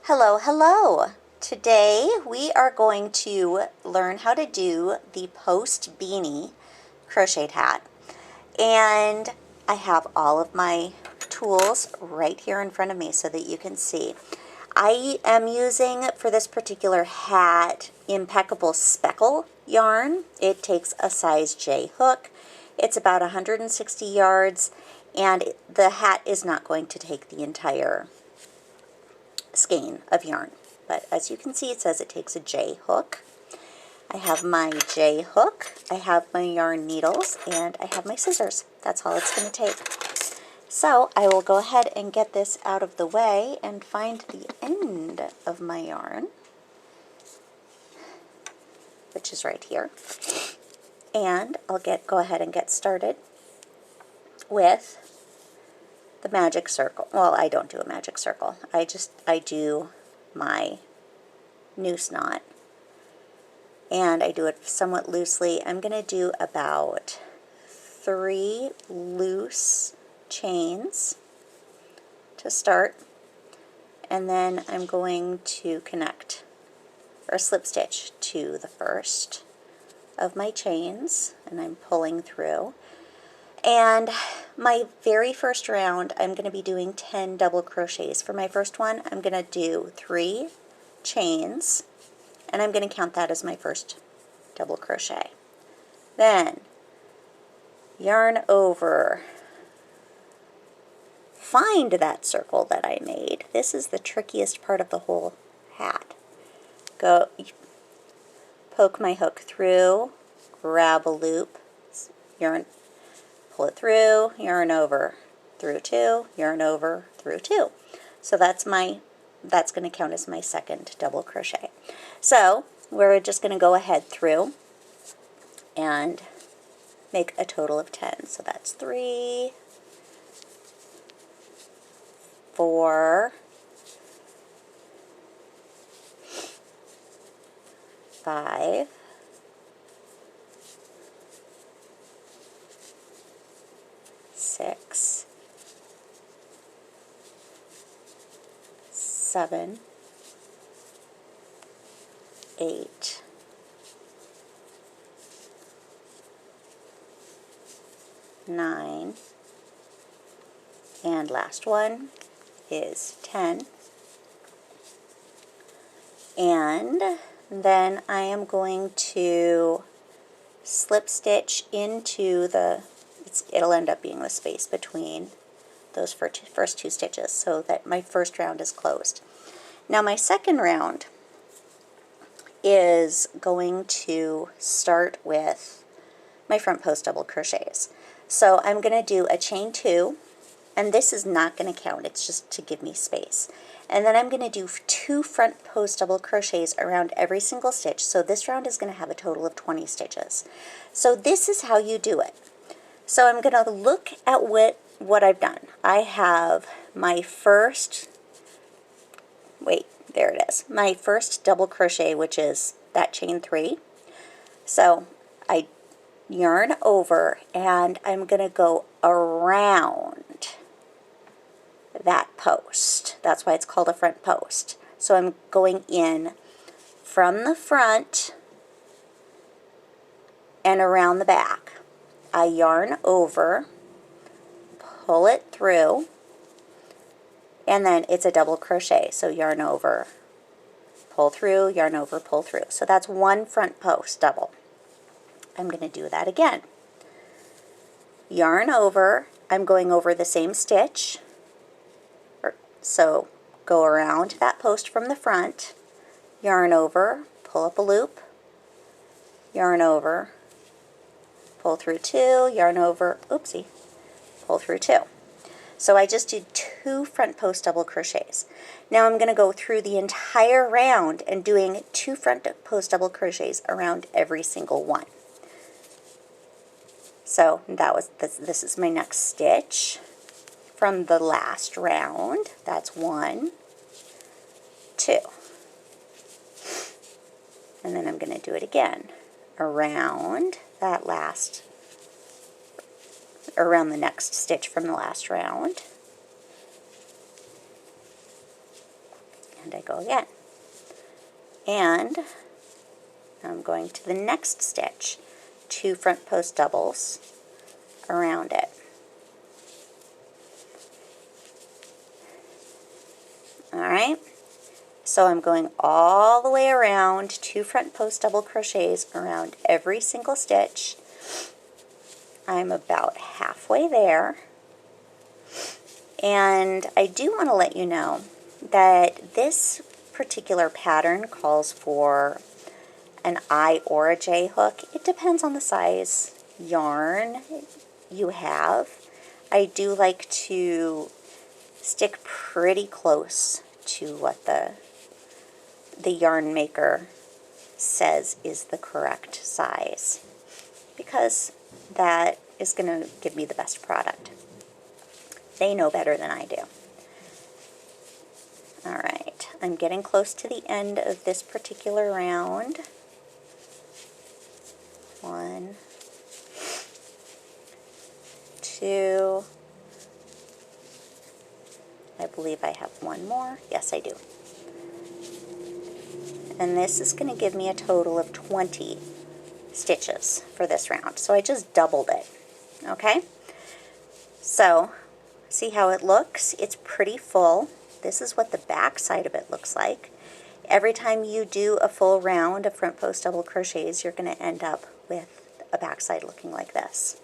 Hello, hello! Today we are going to learn how to do the post beanie crocheted hat. And I have all of my tools right here in front of me so that you can see. I am using, for this particular hat, Impeccable Speckle yarn. It takes a size J hook. It's about 160 yards, and the hat is not going to take the entire skein of yarn. But as you can see, it says it takes a J hook. I have my J hook, I have my yarn needles, and I have my scissors. That's all it's going to take. So I will go ahead and get this out of the way and find the end of my yarn, which is right here. And I'll go ahead and get started with the magic circle. Well, I don't do a magic circle. I do my noose knot. And I do it somewhat loosely. I'm going to do about 3 loose chains to start. And then I'm going to connect or slip stitch to the first of my chains. And I'm pulling through. And my very first round, I'm going to be doing 10 double crochets. For my first one, I'm going to do 3 chains, and I'm going to count that as my first double crochet. Then, yarn over, find that circle that I made. This is the trickiest part of the whole hat. Go, poke my hook through, grab a loop, yarn, pull it through, yarn over, through 2, yarn over, through 2. So that's going to count as my second double crochet. So we're just going to go ahead through and make a total of 10. So that's 3, 4, 5, 6, 7, 8, 9, and last one is 10. And then I am going to slip stitch into it'll end up being the space between those first 2 stitches so that my first round is closed. Now my second round is going to start with my front post double crochets. So I'm going to do a chain 2, and this is not going to count, it's just to give me space. And then I'm going to do 2 front post double crochets around every single stitch, so this round is going to have a total of 20 stitches. So this is how you do it. So I'm going to look at what I've done. I have my first, there it is, my first double crochet, which is that chain 3. So I yarn over, and I'm going to go around that post. That's why it's called a front post. So I'm going in from the front and around the back. I yarn over, pull it through, and then it's a double crochet. So yarn over, pull through, yarn over, pull through. So that's 1 front post double. I'm going to do that again. Yarn over, I'm going over the same stitch. So go around that post from the front, yarn over, pull up a loop, yarn over, pull through 2, yarn over, oopsie, pull through 2. So I just did 2 front post double crochets. Now I'm going to go through the entire round and doing 2 front post double crochets around every single one. So this is my next stitch from the last round. That's 1, 2. And then I'm going to do it again around that around the next stitch from the last round. and I go again. And I'm going to the next stitch, 2 front post doubles around it. Alright, so I'm going all the way around, 2 front post double crochets around every single stitch. I'm about halfway there. And I do want to let you know that this particular pattern calls for an I or a J hook. It depends on the size yarn you have. I do like to stick pretty close to what the yarn maker says is the correct size, because that is going to give me the best product. They know better than I do. Alright, I'm getting close to the end of this particular round. 1, 2, I believe I have one more. Yes, I do. And this is going to give me a total of 20 stitches for this round. So I just doubled it. Okay? So, see how it looks? It's pretty full. This is what the back side of it looks like. Every time you do a full round of front post double crochets, you're going to end up with a back side looking like this.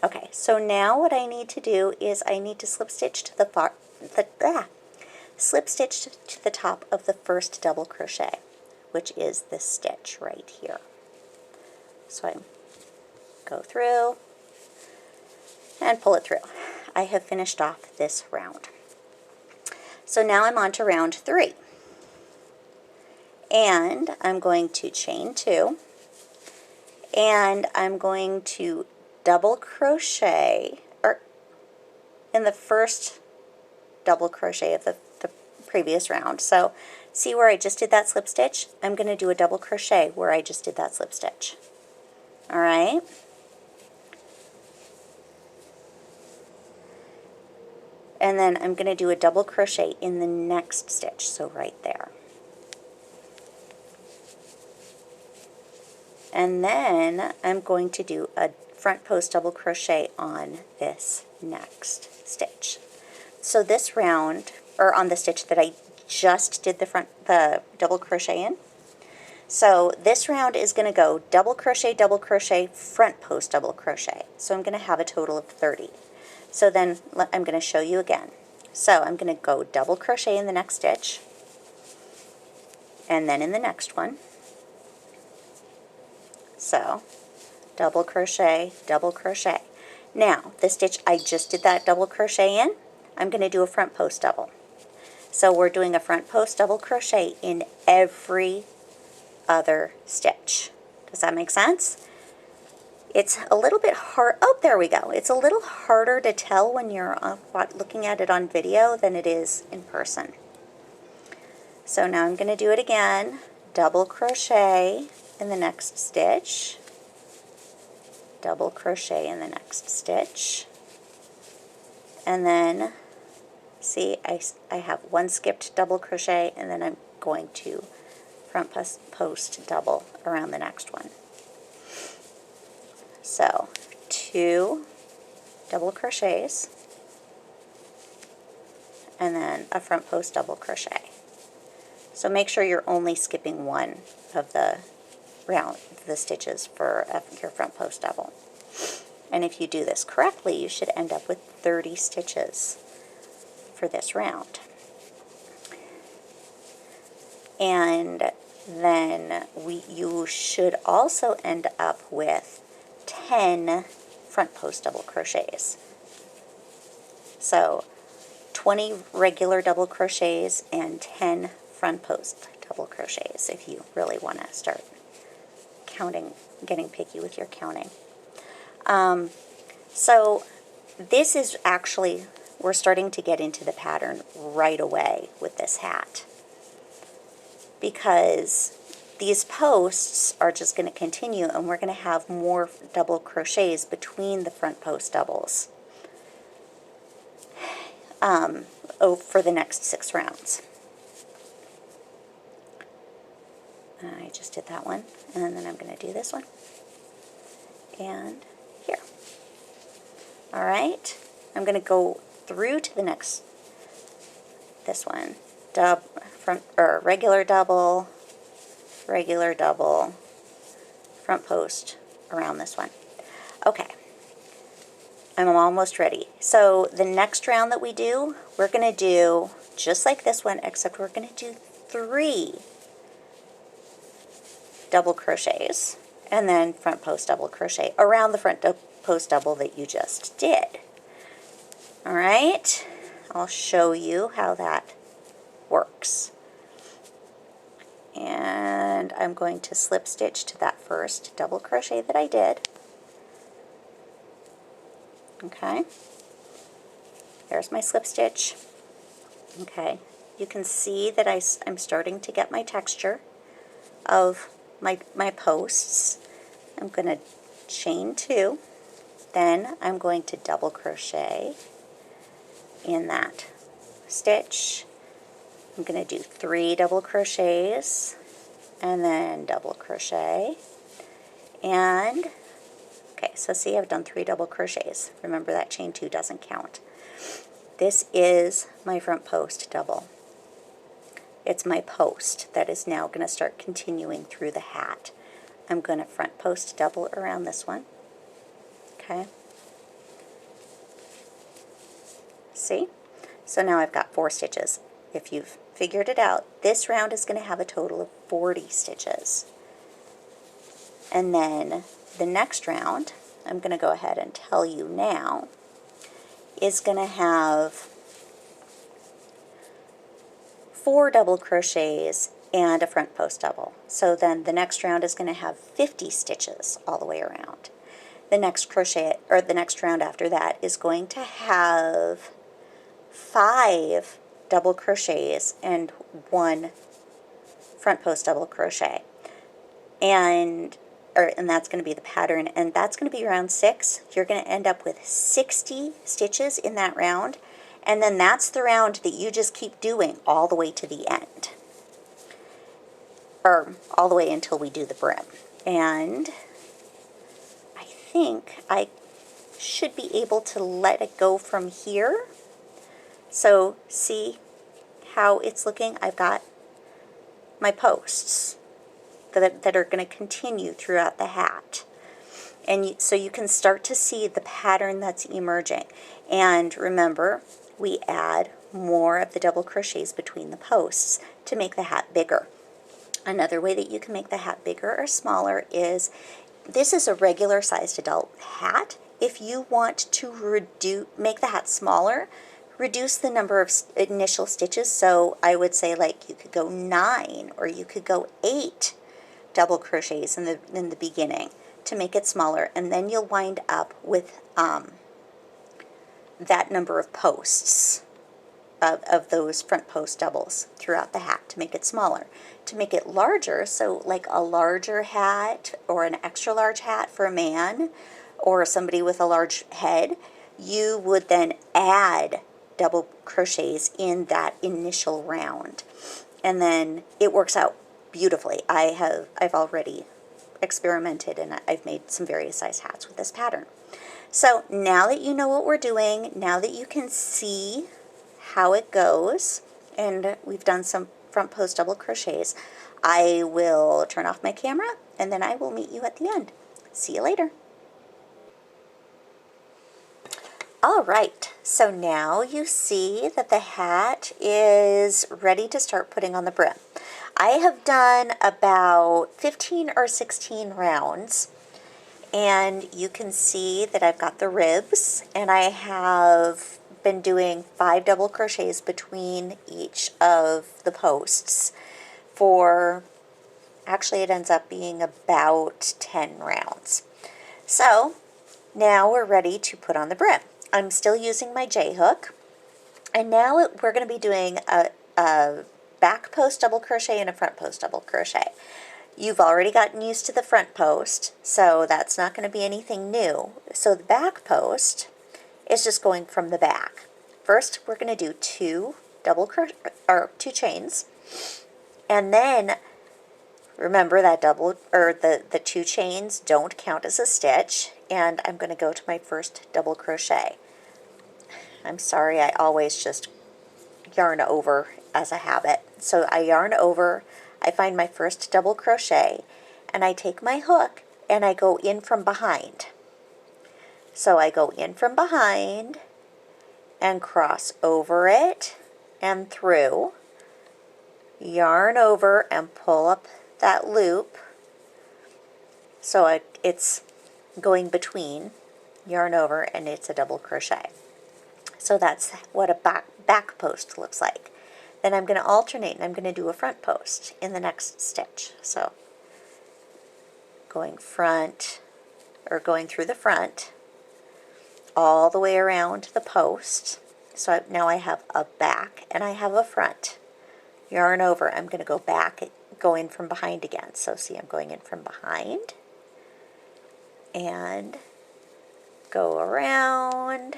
Okay, so now what I need to do is I need to slip stitch to the top of the first double crochet, which is this stitch right here. So I go through and pull it through. I have finished off this round. So now I'm on to round 3. And I'm going to chain 2, and I'm going to double crochet in the first double crochet of the previous round. So see where I just did that slip stitch? I'm going to do a double crochet where I just did that slip stitch. Alright? And then I'm going to do a double crochet in the next stitch, so right there. And then I'm going to do a front post double crochet on this next stitch. So this round, or on the stitch that I just did the double crochet in. So this round is going to go double crochet, front post double crochet. So I'm going to have a total of 30. So then I'm going to show you again. So I'm going to go double crochet in the next stitch, and then in the next one. So double crochet, double crochet. Now, the stitch I just did that double crochet in, I'm going to do a front post double. So we're doing a front post double crochet in every other stitch. Does that make sense? It's a little bit hard. Oh, there we go. It's a little harder to tell when you're looking at it on video than it is in person. So now I'm going to do it again. Double crochet in the next stitch, double crochet in the next stitch, and then see I have one skipped double crochet, and then I'm going to front post double around the next one. So 2 double crochets and then a front post double crochet. So make sure you're only skipping one of the stitches for your front post double. And if you do this correctly, you should end up with 30 stitches for this round. And then you should also end up with 10 front post double crochets. So 20 regular double crochets and 10 front post double crochets if you really want to start counting, getting picky with your counting. So this is actually, we're starting to get into the pattern right away with this hat, because these posts are just going to continue, and we're going to have more double crochets between the front post doubles for the next 6 rounds. I just did that one, and then I'm going to do this one, and here. All right, I'm going to go through to the next, this one, regular double, front post around this one. Okay, I'm almost ready. So the next round that we do, we're going to do just like this one, except we're going to do 3 double crochets and then front post double crochet around the front post double that you just did. All right, I'll show you how that works. And I'm going to slip stitch to that first double crochet that I did. Okay, there's my slip stitch. Okay, you can see that I'm starting to get my texture of my posts. I'm going to chain 2, then I'm going to double crochet in that stitch. I'm going to do 3 double crochets and then double crochet. And okay, so see, I've done 3 double crochets. Remember that chain 2 doesn't count. This is my front post double. It's my post that is now going to start continuing through the hat. I'm going to front post double around this one. Okay. See? So now I've got 4 stitches. If you've figured it out, this round is going to have a total of 40 stitches. And then the next round, I'm going to go ahead and tell you now, is going to have 4 double crochets and a front post double. So then the next round is going to have 50 stitches all the way around. The next crochet, or the next round after that, is going to have 5 double crochets and 1 front post double crochet. And that's going to be the pattern, and that's going to be round 6. You're going to end up with 60 stitches in that round, and then that's the round that you just keep doing all the way to the end, or all the way until we do the brim. And I think I should be able to let it go from here. So see how it's looking? I've got my posts that are going to continue throughout the hat. And so you can start to see the pattern that's emerging. And remember, we add more of the double crochets between the posts to make the hat bigger. Another way that you can make the hat bigger or smaller is, this is a regular sized adult hat. If you want to make the hat smaller, reduce the number of initial stitches. So I would say, like, you could go 9 or you could go 8 double crochets in the beginning to make it smaller, and then you'll wind up with that number of posts of those front post doubles throughout the hat to make it smaller. To make it larger, so like a larger hat or an extra large hat for a man or somebody with a large head, you would then add double crochets in that initial round, and then it works out beautifully. I've already experimented, and I've made some various size hats with this pattern. So now that you know what we're doing, now that you can see how it goes, and we've done some front post double crochets, I will turn off my camera, and then I will meet you at the end. See you later. All right, so now you see that the hat is ready to start putting on the brim. I have done about 15 or 16 rounds, and you can see that I've got the ribs, and I have been doing 5 double crochets between each of the posts for, actually it ends up being about 10 rounds. So now we're ready to put on the brim. I'm still using my J-hook, and now we're going to be doing a back post double crochet and a front post double crochet. You've already gotten used to the front post, so that's not going to be anything new. So the back post is just going from the back. First, we're going to do 2 chains, and then remember that the 2 chains don't count as a stitch, and I'm going to go to my first double crochet. I'm sorry, I always just yarn over as a habit. So I yarn over, I find my first double crochet, and I take my hook and I go in from behind. So I go in from behind and cross over it and through, yarn over and pull up that loop. So it's going between, yarn over, and it's a double crochet. So that's what a back post looks like. Then I'm going to alternate and I'm going to do a front post in the next stitch. So going front, or going through the front, all the way around the post. So now I have a back and I have a front. Yarn over, I'm going to go back, go in from behind again. So see, I'm going in from behind and go around.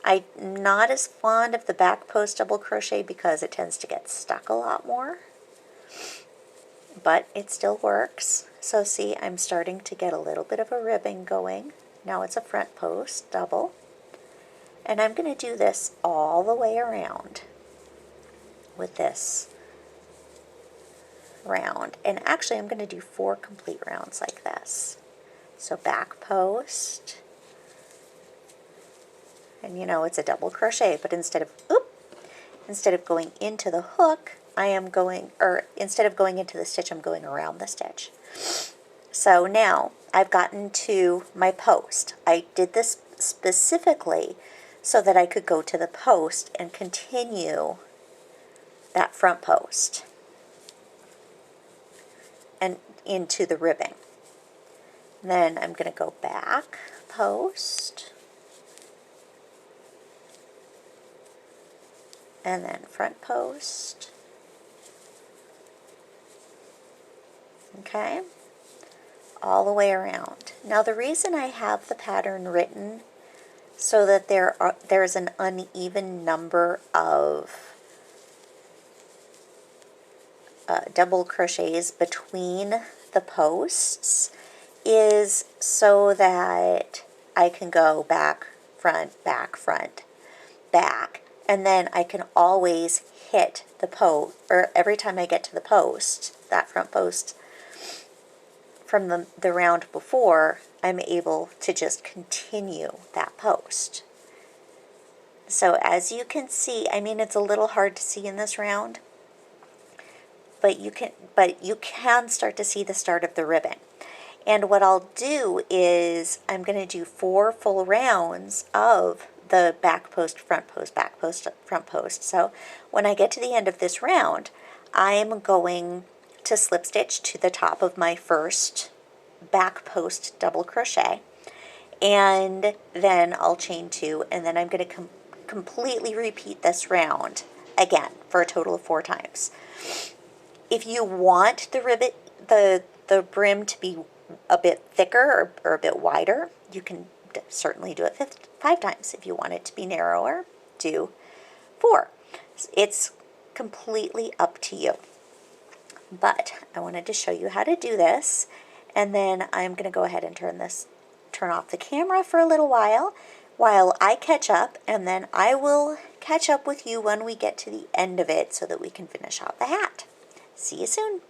I'm not as fond of the back post double crochet because it tends to get stuck a lot more, but it still works. So see, I'm starting to get a little bit of a ribbing going. Now it's a front post double, and I'm going to do this all the way around with this round. And actually I'm going to do 4 complete rounds like this. So back post, and you know it's a double crochet, but instead of going into the hook, I am going, or instead of going into the stitch, I'm going around the stitch. So now I've gotten to my post. I did this specifically so that I could go to the post and continue that front post and into the ribbing. Then I'm going to go back post, and then front post. Okay, all the way around. Now the reason I have the pattern written so that there's an uneven number of double crochets between the posts is so that I can go back, front, back, and then I can always hit the post, or every time I get to the post, that front post from the round before, I'm able to just continue that post. So as you can see, I mean, it's a little hard to see in this round, but you can start to see the start of the ribbon. And what I'll do is I'm going to do 4 full rounds of the back post, front post, back post, front post. So when I get to the end of this round, I'm going to slip stitch to the top of my first back post double crochet, and then I'll chain 2, and then I'm going to completely repeat this round again for a total of 4 times. If you want the ribbon, the brim to be a bit thicker or a bit wider, you can certainly do it 5 times. If you want it to be narrower, do 4. It's completely up to you. But I wanted to show you how to do this, and then I'm going to go ahead and turn off the camera for a little while I catch up, and then I will catch up with you when we get to the end of it so that we can finish out the hat. See you soon.